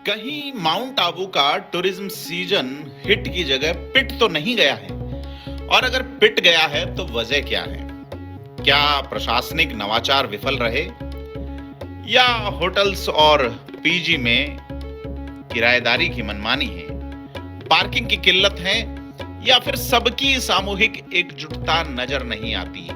कहीं माउंट आबू का tourism season hit की जगह पिट तो नहीं गया है। और अगर पिट गया है तो वजह क्या है? क्या प्रशासनिक नवाचार विफल रहे, या होटल्स और पीजी में किराएदारी की मनमानी है, पार्किंग की किल्लत है, या फिर सबकी सामूहिक एकजुटता नजर नहीं आती?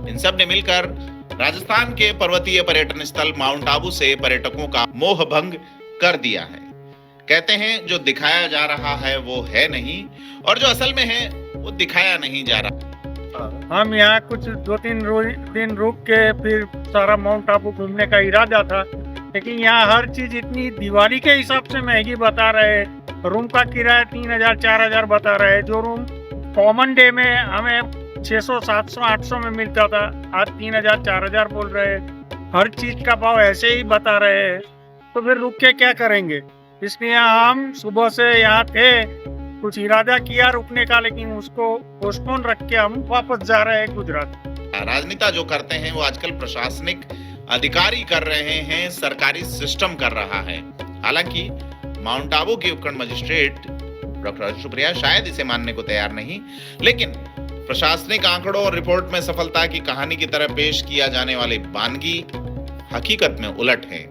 इन सब ने मिलकर राजस्थान के पर्वतीय पर्यटन स्थल माउंट आबू से पर्यटकों का मोह भंग कर दिया है। कहते हैं जो दिखाया जा रहा है वो है नहीं, और जो असल में है वो दिखाया नहीं जा रहा। हम यहाँ कुछ 2-3 दिन रुक के फिर सारा माउंट आबू घूमने का इरादा था, लेकिन यहाँ हर चीज इतनी दिवाली के हिसाब से महंगी बता रहे हैं। रूम का किराया 3000 4000 बता रहे हैं। जो रूम कॉमन डे में हमें 600 700 800 में मिलता था, आज 3000 4000 बोल रहे हैं। हर चीज का भाव ऐसे ही बता रहे हैं, तो फिर रुक के क्या करेंगे? इसलिए हम सुबह से यहाँ थे, कुछ इरादा किया रुकने का, लेकिन उसको पोस्टपोन रख के हम वापस जा रहे हैं गुजरात। राजनीति जो करते हैं वो आजकल प्रशासनिक अधिकारी कर रहे हैं, सरकारी सिस्टम कर रहा है। हालांकि माउंट आबू के उपखंड मजिस्ट्रेट डॉक्टर सुप्रिया शायद इसे मानने को तैयार नहीं, लेकिन प्रशासनिक आंकड़ों और रिपोर्ट में सफलता की कहानी की तरह पेश किया जाने वाली वानगी हकीकत में उलट है।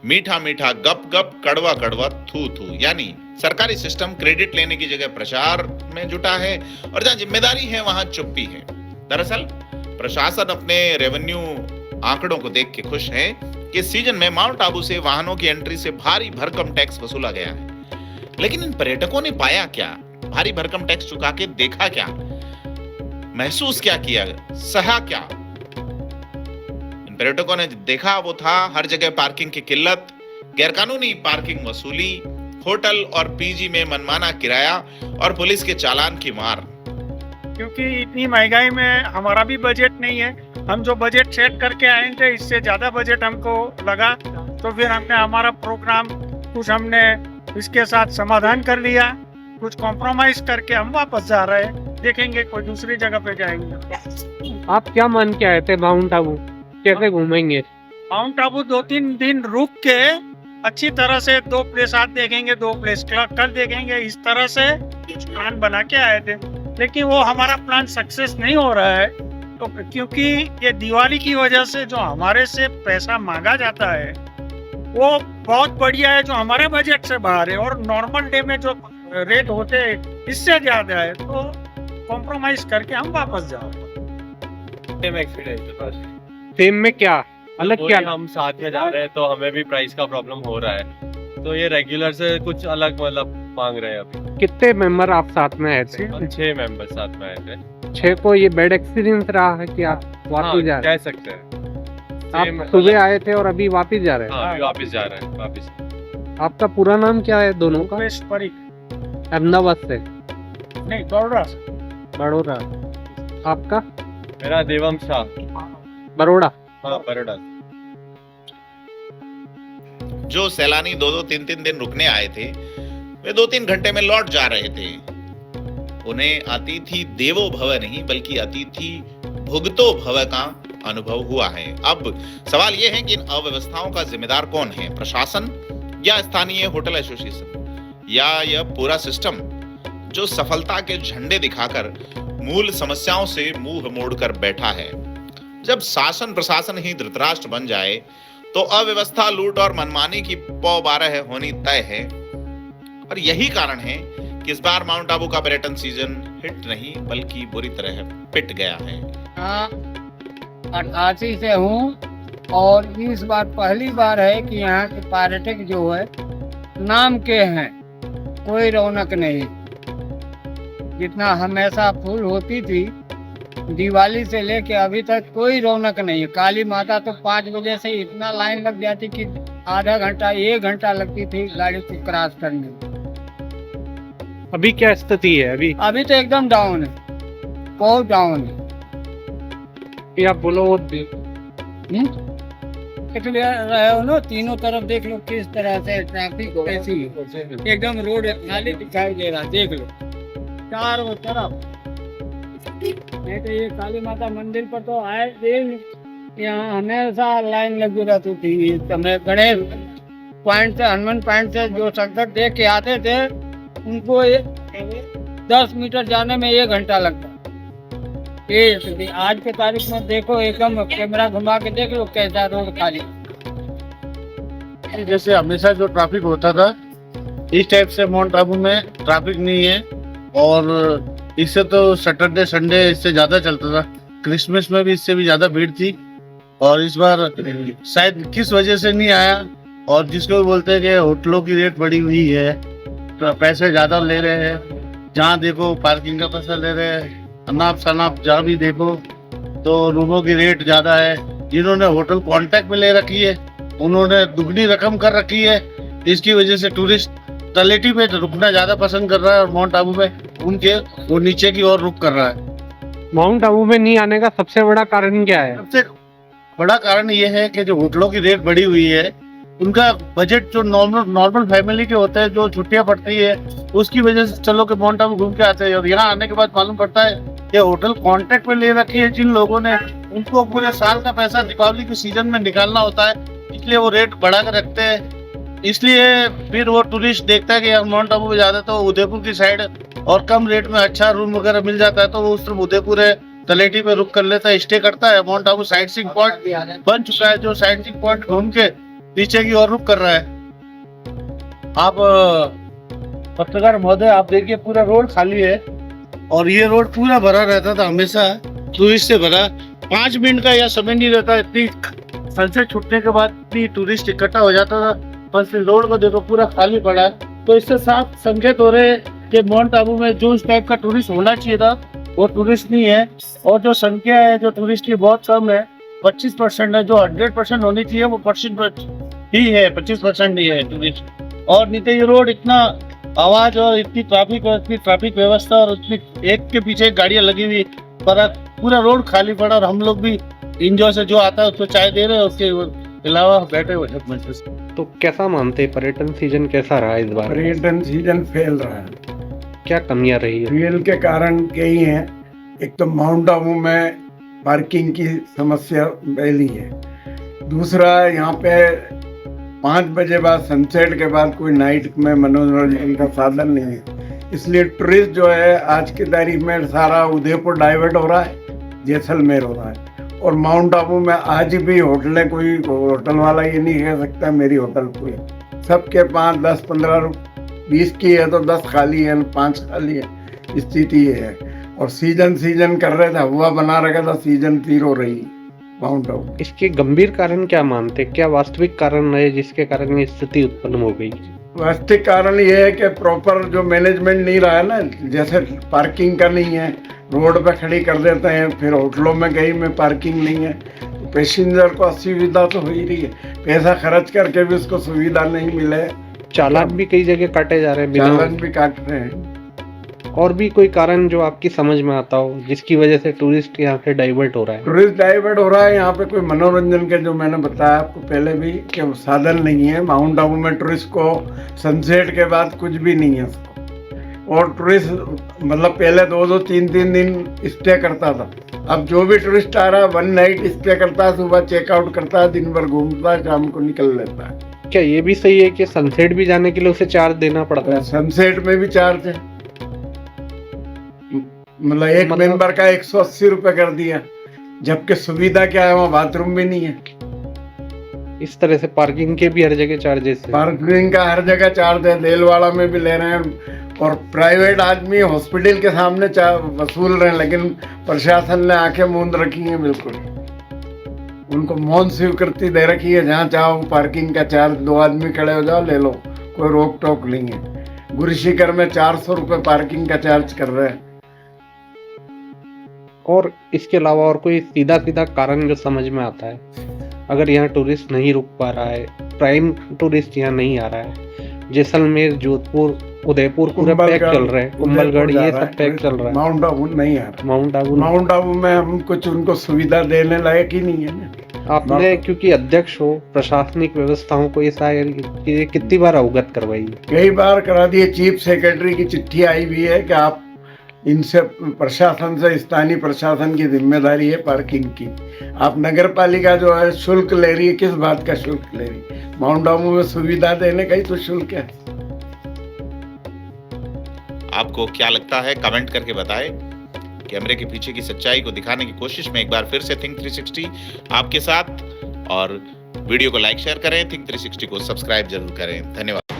मीठा मीठा गप गप, कड़वा कड़वा थू थू, यानी सरकारी सिस्टम क्रेडिट लेने की जगह प्रचार में जुटा है, और जहां जिम्मेदारी है वहां चुप्पी है। दरअसल प्रशासन अपने रेवेन्यू आंकड़ों को देख के खुश है कि सीजन में माउंट आबू से वाहनों की एंट्री से भारी भरकम टैक्स वसूला गया है। लेकिन इन पर्यटकों ने पाया क्या? भारी भरकम टैक्स चुका के देखा क्या? महसूस क्या किया? सहा क्या? पर्यटकों ने देखा वो था हर जगह पार्किंग की किल्लत, गैरकानूनी पार्किंग वसूली, होटल और पीजी में मनमाना किराया और पुलिस के चालान की मार। क्योंकि इतनी महंगाई में हमारा भी बजट नहीं है। हम जो बजट सेट करके आए थे, इससे ज्यादा बजट हमको लगा, तो फिर हमने हमारा प्रोग्राम कुछ हमने इसके साथ समाधान कर लिया, कुछ कॉम्प्रोमाइज करके हम वापस जा रहे हैं। देखेंगे कोई दूसरी जगह पे जाएंगे। आप क्या मान के आए थे माउंट आबू? कैसे घूमेंगे? माउंट आबू 2-3 दिन रुक के अच्छी तरह से 2 प्लेस आज देखेंगे, 2 प्लेस कल देखेंगे, इस तरह से प्लान बना के आए थे। लेकिन वो हमारा प्लान सक्सेस नहीं हो रहा है, तो क्योंकि ये दिवाली की वजह से जो हमारे से पैसा मांगा जाता है वो बहुत बढ़िया है, जो हमारे बजट से बाहर है, और नॉर्मल डे में जो रेट होते हैं इससे ज्यादा है, तो कॉम्प्रोमाइज करके हम वापस जाओ। सेम में क्या अलग? क्या हम साथ में जा रहे हैं तो हमें भी प्राइस का प्रॉब्लम हो रहा है, तो ये रेगुलर से कुछ अलग मतलब मांग रहे हैं। अभी कितने मेंबर आप साथ में आए थे? 6 मेंबर साथ में आए थे। 6 को ये बैड एक्सपीरियंस रहा है कि आप वापस जा रहे कह सकते हैं। हैं? आप सुबह आए थे और अभी वापस जा रहे हैं? हाँ, अभी वापस जा रहे हैं वापस। आपका पूरा नाम क्या है दोनों का? उमेश परीख। अहमदाबाद से? नहीं, बड़ौदा। बड़ौदा। आपका? मेरा देवम शाह। बड़ौदा। हाँ, बड़ौदा। जो सैलानी 2-2 3-3 दिन रुकने आए थे वे 2-3 घंटे में लौट जा रहे थे। उन्हें अतिथि देवो भव नहीं बल्कि अतिथि भुगतो भव का अनुभव हुआ है। अब सवाल यह है कि इन अव्यवस्थाओं का जिम्मेदार कौन है? प्रशासन या स्थानीय होटल एसोसिएशन, या यह पूरा सिस्टम जो सफलता के झंडे दिखाकर मूल समस्याओं से मुंह मोड़कर बैठा है? जब शासन प्रशासन ही धृतराष्ट्र बन जाए तो अव्यवस्था, लूट और मनमानी की पौ 12 होनी तय है। और यही कारण है कि इस बार माउंट आबू का पर्यटन सीजन हिट नहीं बल्कि बुरी तरह पिट गया है। 88 से हूँ, और इस बार पहली बार है कि यहाँ के पर्यटक जो है नाम के हैं, कोई रौनक नहीं। जितना हमेशा फुल होती थी दिवाली से लेके अभी तक कोई रौनक नहीं है। काली माता तो 5 बजे से इतना लाइन लग जाती कि आधा घंटा 1 घंटा लगती थी गाड़ी को क्रॉस करने में। अभी क्या स्थिति है? अभी तो एकदम डाउन है, बहुत डाउन है। आप बोलो वो देख रहे हो ना, तीनों तरफ देख लो किस तरह से ट्रैफिक कैसी है। एकदम रोड खाली दिखाई दे रहा, देख लो चारों तरफ। नहीं तो ये काली माता मंदिर पर तो आए दिन यहाँ हमेशा लाइन लगी रहती थी। समय गणेश पॉइंट से हनुमान पॉइंट से जो सनसेट देख के आते थे उनको 10 मीटर जाने में 1 घंटा लगता। ये स्थिति आज के तारीख में देखो, एकदम कैमरा घुमा के देख लो कैसा रोड खाली। जैसे हमेशा जो ट्रैफिक होता था इस टाइप से माउंट आबू में ट्रैफिक नहीं है। और इससे तो सैटरडे संडे इससे ज्यादा चलता था, क्रिसमस में भी इससे भी ज्यादा भीड़ थी। और इस बार शायद किस वजह से नहीं आया, और जिसको बोलते हैं कि होटलों की रेट बढ़ी हुई है, तो पैसे ज्यादा ले रहे हैं, जहाँ देखो पार्किंग का पैसा ले रहे हैं, अनाप शनाप जहाँ भी देखो तो रूमों की रेट ज्यादा है। जिन्होंने होटल कॉन्ट्रैक्ट में ले रखी है उन्होंने दुगनी रकम कर रखी है। इसकी वजह से टूरिस्ट तलेटी पे रुकना ज्यादा पसंद कर रहा है, और माउंट आबू में उनके वो नीचे की ओर रुक कर रहा है। माउंट आबू में नहीं आने का सबसे बड़ा कारण क्या है? सबसे बड़ा कारण ये है कि जो होटलों की रेट बढ़ी हुई है, उनका बजट जो नॉर्मल फैमिली के होते हैं, जो छुट्टियां पड़ती है उसकी वजह से चलो कि माउंट आबू घूम के आते हैं। और यहाँ आने के बाद मालूम पड़ता है कि होटल कॉन्ट्रैक्ट में ले रखी है जिन लोगों ने, उनको पूरे साल का पैसा दीपावली के सीजन में निकालना होता है, इसलिए वो रेट बढ़ा कर रखते हैं। इसलिए फिर वो टूरिस्ट देखता है कि यार माउंट आबू में ज्यादा तो उदयपुर की साइड और कम रेट में अच्छा रूम वगैरह मिल जाता है, तो वो उस तरफ उदयपुर है तलेटी पे रुक कर लेता है, स्टे करता है। Mount Abu sight seeing point बन चुका है, जो साइट सीइंग पॉइंट घूम के नीचे की ओर रुक कर रहा है। आप पत्रकार महोदय आप देखिए पूरा रोड खाली है, और ये रोड पूरा भरा रहता था हमेशा टूरिस्ट से भरा। 5 मिनट का या समय नहीं रहता, इतनी सनसेट छूटने के बाद इतनी टूरिस्ट इकट्ठा हो जाता था। बस रोड को देखो पूरा खाली पड़ा है, तो इससे साफ संकेत हो रहे हैं कि माउंट आबू में जो इस टाइप का टूरिस्ट होना चाहिए था वो टूरिस्ट नहीं है। और जो संख्या है जो टूरिस्ट की बहुत कम है, 25% है। जो 100% होनी चाहिए वो % ही है, 25% ही है टूरिस्ट। और नहीं तो ये रोड इतना आवाज और इतनी ट्रैफिक व्यवस्था और इतनी एक के पीछे एक गाड़ियां लगी हुई, पर पूरा रोड खाली पड़ा। और हम लोग भी इंजॉय से जो आता है उसको चाय दे रहे हैं, उसके अलावा बैठे हुए हैं। तो कैसा मानते हैं पर्यटन सीजन कैसा रहा इस बार? पर्यटन सीजन फेल रहा है। क्या कमियां रही है? फेल के कारण कई हैं। एक तो माउंट आबू में पार्किंग की समस्या पहली है। दूसरा, यहाँ पे 5 बजे बाद सनसेट के बाद कोई नाइट में मनोरंजन का साधन नहीं है, इसलिए टूरिस्ट जो है आज की तारीख में सारा उदयपुर डाइवर्ट हो रहा है, जैसलमेर हो रहा है। और माउंट आबू में आज भी होटलें, कोई होटल वाला ये नहीं कह सकता मेरी होटल कोई, सबके 5, 10, 15, 20 की है तो 10 खाली है, 5 खाली है, स्थिति ये है। और सीजन कर रहे थे, हुआ बना रखा था, सीजन 3 हो रही माउंट आबू। इसके गंभीर कारण क्या मानते हैं? क्या वास्तविक कारण है जिसके कारण ये स्थिति उत्पन्न हो गई? वास्तविक कारण ये है कि प्रॉपर जो मैनेजमेंट नहीं रहा है ना, जैसे पार्किंग का नहीं है, रोड पे खड़ी कर देते हैं, फिर होटलों में कहीं में पार्किंग नहीं है, तो पैसेंजर को असुविधा तो हो ही रही है। पैसा खर्च करके भी उसको सुविधा नहीं मिले। चालान भी कई जगह काटे जा रहे हैं, चालान भी काट रहे हैं। और भी कोई कारण जो आपकी समझ में आता हो जिसकी वजह से टूरिस्ट यहाँ से डाइवर्ट हो रहा है? टूरिस्ट डाइवर्ट हो रहा है यहाँ पे कोई मनोरंजन के, जो मैंने बताया आपको पहले भी कि साधन नहीं है। माउंट आबू में टूरिस्ट को सनसेट के बाद कुछ भी नहीं है। और टूरिस्ट मतलब पहले 2-2, 3-3 दिन स्टे करता था, अब जो भी टूरिस्ट आ रहा है 1 नाइट स्टे करता है, सुबह चेकआउट करता है, दिन भर घूमता है, शाम को निकल लेता है। क्या ये भी सही है कि सनसेट भी जाने के लिए उसे चार्ज देना पड़ता है? सनसेट में भी चार्ज है, मतलब एक मेंबर का 180 रुपए कर दिया, जबकि सुविधा क्या है, वहाँ बाथरूम भी नहीं है। इस तरह से पार्किंग के भी हर जगह चार्जेस है। पार्किंग का हर जगह चार्ज है, देलवाड़ा में भी ले रहे हैं, और प्राइवेट आदमी हॉस्पिटल के सामने वसूल रहे हैं, लेकिन प्रशासन ने आंखें मूंद रखी हैं बिल्कुल। उनको मौन स्वीकृति दे रखी है, जहाँ चाहो पार्किंग का चार्ज, 2 आदमी खड़े हो जाओ ले लो, कोई रोक टोक नहीं है। गुरुशिखर में 400 रुपये पार्किंग का चार्ज कर रहे हैं। और इसके अलावा और कोई सीधा कारण जो समझ में आता है? अगर यहाँ टूरिस्ट नहीं रुक पा रहा है, प्राइम टूरिस्ट यहाँ नहीं आ रहा है, जैसलमेर, जोधपुर, उदयपुर पूरा पैक चल रहा है, कुंभलगढ़ ये सब पैक चल रहा है, माउंट आबू नहीं आ रहा। माउंट आबू में हम कुछ उनको सुविधा देने लायक ही नहीं है ना। आपने क्योंकि अध्यक्ष हो, प्रशासनिक व्यवस्थाओं को ये कितनी बार अवगत करवाई? कई बार करा दिए। चीफ सेक्रेटरी की चिट्ठी आई हुई है कि आप इनसे प्रशासन से, स्थानीय प्रशासन की जिम्मेदारी है पार्किंग की। आप नगर पालिका जो है शुल्क ले रही है, किस बात का शुल्क ले रही है? माउंट आबू में सुविधा देने का ही तो शुल्क है। आपको क्या लगता है कमेंट करके बताएं। कैमरे के पीछे की सच्चाई को दिखाने की कोशिश में एक बार फिर से थिंक 360 आपके साथ, और वीडियो को लाइक शेयर करें, थिंक 360 को सब्सक्राइब जरूर करें। धन्यवाद।